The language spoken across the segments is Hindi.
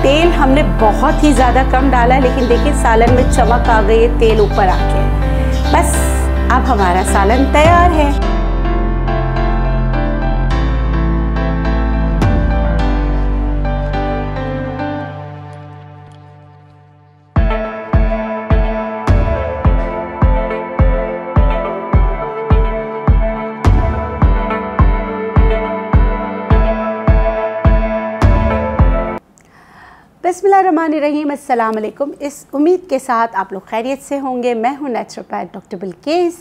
तेल हमने बहुत ही ज़्यादा कम डाला है, लेकिन देखिए सालन में चमक आ गई है, तेल ऊपर आके। बस अब हमारा सालन तैयार है। बिस्मिल्लाहिर्रहमानिर्रहीम, अस्सलाम वालेकुम। इस उम्मीद के साथ आप लोग खैरियत से होंगे। मैं हूं नेचुरोपैथ डॉक्टर बिल्किस।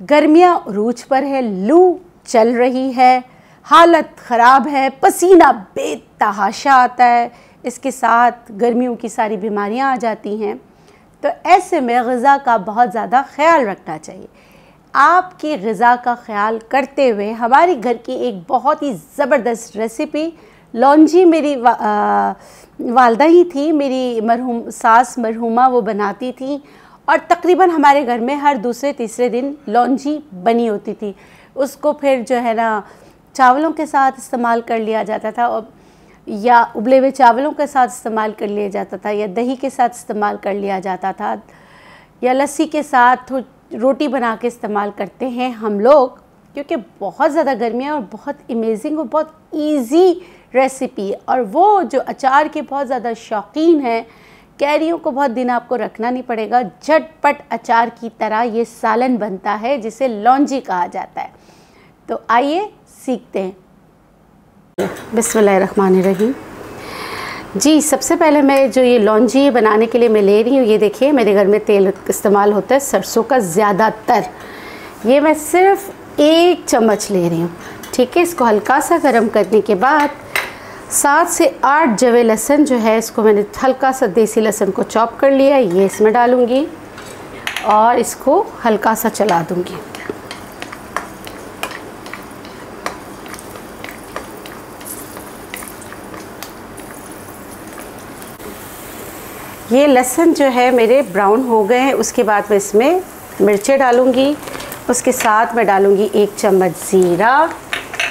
गर्मियां उरूज पर है, लू चल रही है, हालत ख़राब है, पसीना बेतहाशा आता है, इसके साथ गर्मियों की सारी बीमारियां आ जाती हैं। तो ऐसे में ग़िज़ा का बहुत ज़्यादा ख़्याल रखना चाहिए। आपकी ग़िज़ा का ख़्याल करते हुए हमारी घर की एक बहुत ही ज़बरदस्त रेसिपी लौंजी, मेरी वालदा ही थी, मेरी मरहूम सास मरहूमा वो बनाती थी, और तकरीबन हमारे घर में हर दूसरे तीसरे दिन लौंजी बनी होती थी। उसको फिर जो है ना चावलों के साथ इस्तेमाल कर लिया जाता था, और या उबले हुए चावलों के साथ इस्तेमाल कर लिया जाता था, या दही के साथ इस्तेमाल कर लिया जाता था, या लस्सी के साथ रोटी बना के इस्तेमाल करते हैं हम लोग, क्योंकि बहुत ज़्यादा गर्मी है और बहुत अमेजिंग और बहुत ईजी रेसिपी। और वो जो अचार के बहुत ज़्यादा शौकीन हैं, कैरियों को बहुत दिन आपको रखना नहीं पड़ेगा, झटपट अचार की तरह ये सालन बनता है जिसे लौंजी कहा जाता है। तो आइए सीखते हैं। बिस्मिल्लाहिर्रहमानिर्रहीम। जी, सबसे पहले मैं जो ये लौंजी बनाने के लिए मैं ले रही हूँ, ये देखिए मेरे घर में तेल इस्तेमाल होता है सरसों का ज़्यादातर। ये मैं सिर्फ 1 चम्मच ले रही हूँ, ठीक है। इसको हल्का सा गर्म करने के बाद 7 से 8 जवे लहसुन जो है, इसको मैंने हल्का सा देसी लहसुन को चॉप कर लिया, ये इसमें डालूँगी और इसको हल्का सा चला दूँगी। ये लहसुन जो है मेरे ब्राउन हो गए हैं। उसके बाद मैं इसमें मिर्चें डालूँगी, उसके साथ मैं डालूँगी 1 चम्मच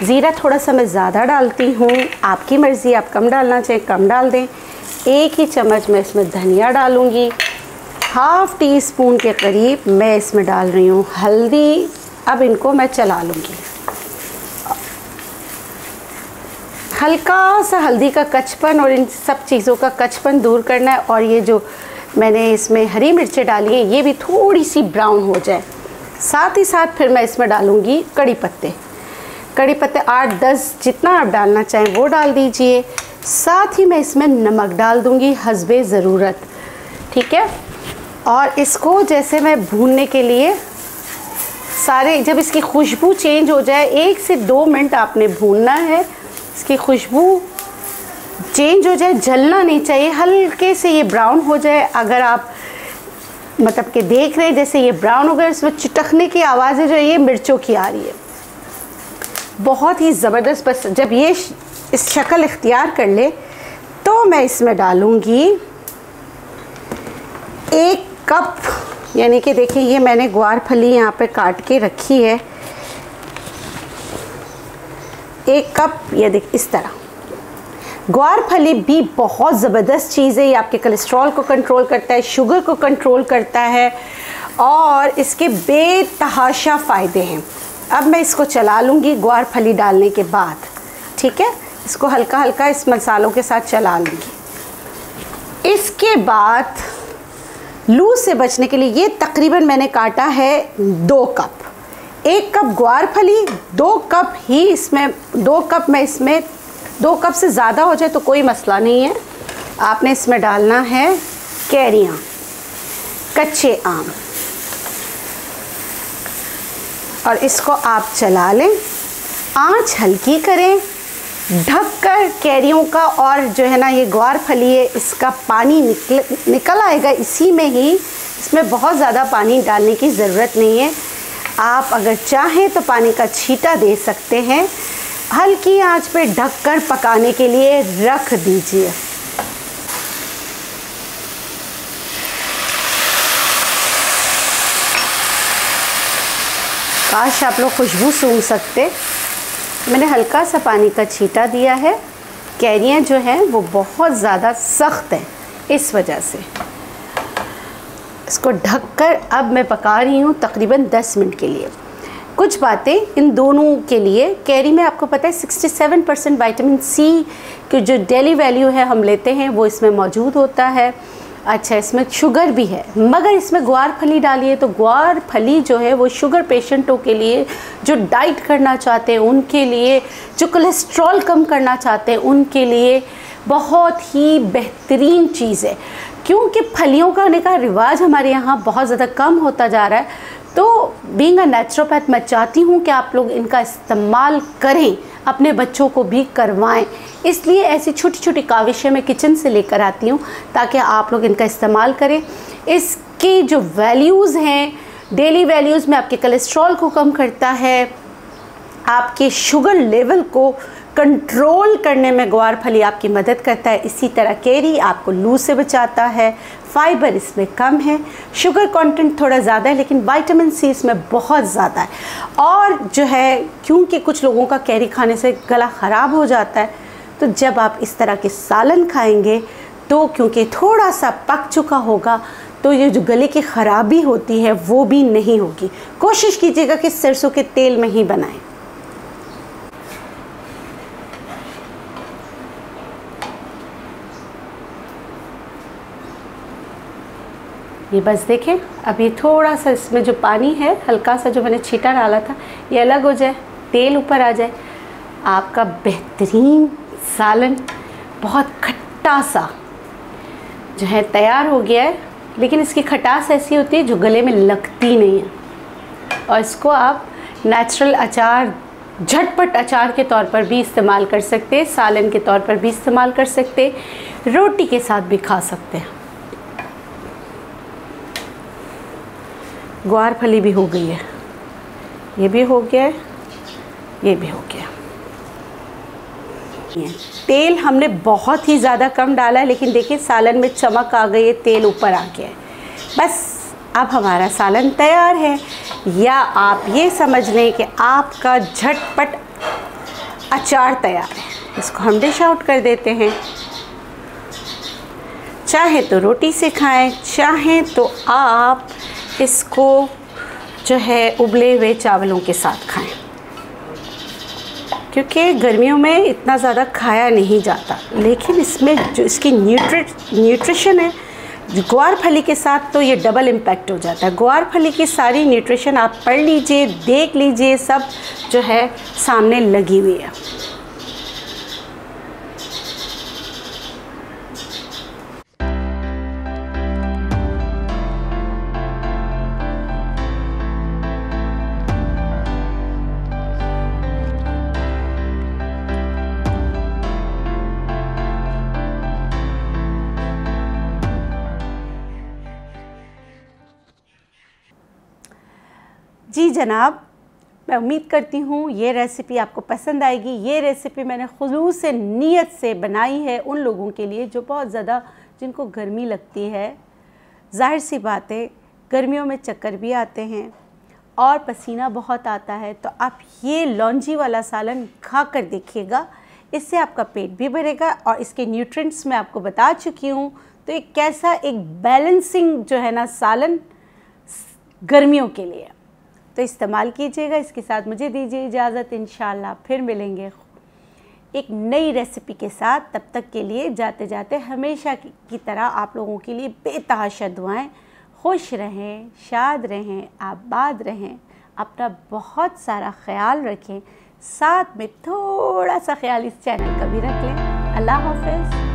ज़ीरा थोड़ा सा मैं ज़्यादा डालती हूँ, आपकी मर्ज़ी, आप कम डालना चाहें कम डाल दें। 1 ही चम्मच मैं इसमें धनिया डालूँगी। ½ टीस्पून के करीब मैं इसमें डाल रही हूँ हल्दी। अब इनको मैं चला लूँगी, हल्का सा हल्दी का कचपन और इन सब चीज़ों का कचपन दूर करना है। और ये जो मैंने इसमें हरी मिर्चें डाली हैं, ये भी थोड़ी सी ब्राउन हो जाए। साथ ही साथ फिर मैं इसमें डालूँगी कड़ी पत्ते 8-10 जितना आप डालना चाहें वो डाल दीजिए। साथ ही मैं इसमें नमक डाल दूंगी हस्बे ज़रूरत, ठीक है। और इसको जैसे मैं भूनने के लिए सारे, जब इसकी खुशबू चेंज हो जाए 1 से 2 मिनट आपने भूनना है। इसकी खुशबू चेंज हो जाए, जलना नहीं चाहिए, हल्के से ये ब्राउन हो जाए। अगर आप मतलब कि देख रहे हैं जैसे ये ब्राउन हो गया, इसमें चिटकने की आवाज़ें जो ये मिर्चों की आ रही है, बहुत ही ज़बरदस्त। बस जब ये इस शक्ल इख्तियार कर ले तो मैं इसमें डालूँगी 1 कप, यानी कि देखिए ये मैंने ग्वार फली यहाँ पे काट के रखी है, 1 कप, ये देख इस तरह। ग्वार फली भी बहुत ज़बरदस्त चीज़ है, ये आपके कोलेस्ट्रॉल को कंट्रोल करता है, शुगर को कंट्रोल करता है, और इसके बेतहाशा फ़ायदे हैं। अब मैं इसको चला लूँगी ग्वार फली डालने के बाद, ठीक है। इसको हल्का हल्का इस मसालों के साथ चला लूँगी। इसके बाद लू से बचने के लिए ये तकरीबन मैंने काटा है 2 कप, 1 कप ग्वार फली, 2 कप ही इसमें, 2 कप में इसमें, 2 कप से ज़्यादा हो जाए तो कोई मसला नहीं है। आपने इसमें डालना है कैरियाँ, कच्चे आम, और इसको आप चला लें। आंच हल्की करें, ढककर कैरियों का, और जो है ना ये ग्वार फली है इसका पानी निकल आएगा इसी में ही, इसमें बहुत ज़्यादा पानी डालने की ज़रूरत नहीं है। आप अगर चाहें तो पानी का छींटा दे सकते हैं। हल्की आंच पे ढककर पकाने के लिए रख दीजिए। काश आप लोग खुशबू सूंघ सकते। मैंने हल्का सा पानी का छींटा दिया है कैरियाँ जो हैं वो बहुत ज़्यादा सख्त हैं, इस वजह से इसको ढककर अब मैं पका रही हूँ तकरीबन 10 मिनट के लिए। कुछ बातें इन दोनों के लिए, कैरी में आपको पता है 67% विटामिन सी की जो डेली वैल्यू है हम लेते हैं वो इसमें मौजूद होता है। अच्छा, इसमें शुगर भी है, मगर इसमें ग्वार फली डालिए तो ग्वार फली जो है वो शुगर पेशेंटों के लिए, जो डाइट करना चाहते हैं उनके लिए, जो कोलेस्ट्रॉल कम करना चाहते हैं उनके लिए बहुत ही बेहतरीन चीज़ है। क्योंकि फलियों खाने का रिवाज हमारे यहाँ बहुत ज़्यादा कम होता जा रहा है, तो बीइंग अ नेचुरोपैथ मैं चाहती हूँ कि आप लोग इनका इस्तेमाल करें, अपने बच्चों को भी करवाएं। इसलिए ऐसी छोटी छोटी काविशें मैं किचन से लेकर आती हूँ ताकि आप लोग इनका इस्तेमाल करें। इसके जो वैल्यूज़ हैं, डेली वैल्यूज़ में आपके कोलेस्ट्रॉल को कम करता है, आपके शुगर लेवल को कंट्रोल करने में ग्वार फली आपकी मदद करता है। इसी तरह कैरी आपको लू से बचाता है, फाइबर इसमें कम है, शुगर कंटेंट थोड़ा ज़्यादा है, लेकिन विटामिन सी इसमें बहुत ज़्यादा है। और जो है, क्योंकि कुछ लोगों का कैरी खाने से गला ख़राब हो जाता है, तो जब आप इस तरह के सालन खाएंगे तो क्योंकि थोड़ा सा पक चुका होगा तो ये जो गले की ख़राबी होती है वो भी नहीं होगी। कोशिश कीजिएगा कि सरसों के तेल में ही बनाएं। ये बस देखें, अभी थोड़ा सा इसमें जो पानी है, हल्का सा जो मैंने छींटा डाला था, ये अलग हो जाए, तेल ऊपर आ जाए, आपका बेहतरीन सालन बहुत खट्टा सा जो है तैयार हो गया है। लेकिन इसकी खटास ऐसी होती है जो गले में लगती नहीं है। और इसको आप नेचुरल अचार, झटपट अचार के तौर पर भी इस्तेमाल कर सकते हैं, सालन के तौर पर भी इस्तेमाल कर सकते हैं, रोटी के साथ भी खा सकते हैं। ग्वार फली भी हो गई है, ये भी हो गया है, ये भी हो गया। तेल हमने बहुत ही ज़्यादा कम डाला है, लेकिन देखिए सालन में चमक आ गई है, तेल ऊपर आ गया है। बस अब हमारा सालन तैयार है। या आप ये समझ लें कि आपका झटपट अचार तैयार है। इसको हम डिश आउट कर देते हैं। चाहे तो रोटी से खाएं, चाहें तो आप इसको जो है उबले हुए चावलों के साथ खाएं, क्योंकि गर्मियों में इतना ज़्यादा खाया नहीं जाता। लेकिन इसमें जो इसकी न्यूट्रिशन है, ग्वार फली के साथ तो ये डबल इम्पैक्ट हो जाता है। ग्वार फली की सारी न्यूट्रिशन आप पढ़ लीजिए, देख लीजिए, सब जो है सामने लगी हुई है। जी जनाब, मैं उम्मीद करती हूँ ये रेसिपी आपको पसंद आएगी। ये रेसिपी मैंने खुलूस से, नीयत से बनाई है उन लोगों के लिए जो बहुत ज़्यादा, जिनको गर्मी लगती है। जाहिर सी बात है, गर्मियों में चक्कर भी आते हैं और पसीना बहुत आता है, तो आप ये लौंजी वाला सालन खा कर देखिएगा। इससे आपका पेट भी भरेगा और इसके न्यूट्रिएंट्स मैं आपको बता चुकी हूँ। तो एक कैसा एक बैलेंसिंग जो है ना सालन गर्मियों के लिए, तो इस्तेमाल कीजिएगा। इसके साथ मुझे दीजिए इजाज़त, इंशाल्लाह फिर मिलेंगे एक नई रेसिपी के साथ। तब तक के लिए जाते जाते हमेशा की तरह आप लोगों के लिए बेतहाशा दुआएं। खुश रहें, शाद रहें, आबाद रहें, अपना बहुत सारा ख्याल रखें, साथ में थोड़ा सा ख्याल इस चैनल का भी रख लें। अल्लाह हाफ़िज़।